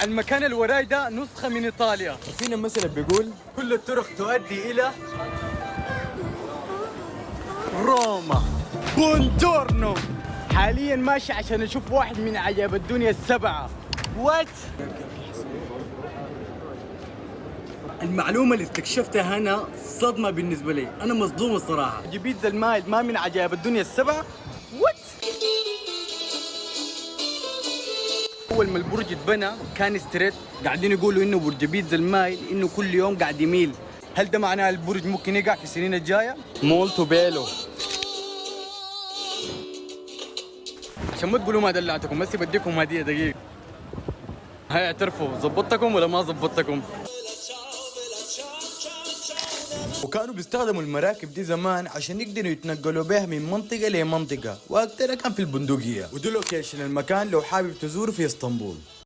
المكان اللي وراي ده نسخة من إيطاليا. فينا مثلا بيقول كل الطرق تؤدي إلى روما. بونجورنو. حاليا ماشي عشان أشوف واحد من عجائب الدنيا السبعة. وات؟ المعلومة اللي استكشفتها هنا صدمة بالنسبة لي، أنا مصدوم الصراحة. بيتزا المايل ما من عجائب الدنيا السبعة؟ وات؟ أول ما البرج اتبنى كان ستريت، قاعدين يقولوا إنه برج بيتزا المايل إنه كل يوم قاعد يميل. هل ده معناه البرج ممكن يقع في السنين الجاية؟ مولتو بيلو. عشان ما تقولوا ما دلعتكم، بس بديكم هدية دقيقة. هاي اعترفوا، زبطتكم ولا ما زبطتكم؟ وكانوا بيستخدموا المراكب دي زمان عشان يقدروا يتنقلوا بها من منطقة لمنطقة، وأكترها كان في البندقية. ودي لوكيشن المكان لو حابب تزوره في اسطنبول.